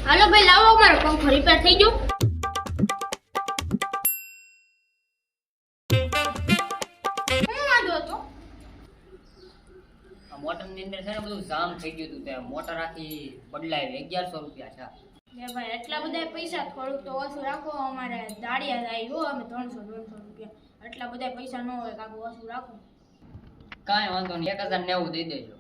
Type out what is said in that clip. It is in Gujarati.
હાલો ભાઈ લાવો મારો પંખો રિપેર થઈ ગયો. શું વાંધો હતો? આ મોટર ની અંદર છે ને બધું જામ થઈ ગયું હતું. તે મોટર આખી બદલાવી 1100 રૂપિયા છે. બે ભાઈ એટલા બધા પૈસા થોડુંક તો ઓછું રાખો. અમારે દાડિયા થાય હો અમે 300 રૂપિયા. એટલા બધા પૈસા ન હોય કાકુ, ઓછું રાખો. કાંઈ વાંધો નહીં, 1090 દઈ દેજો.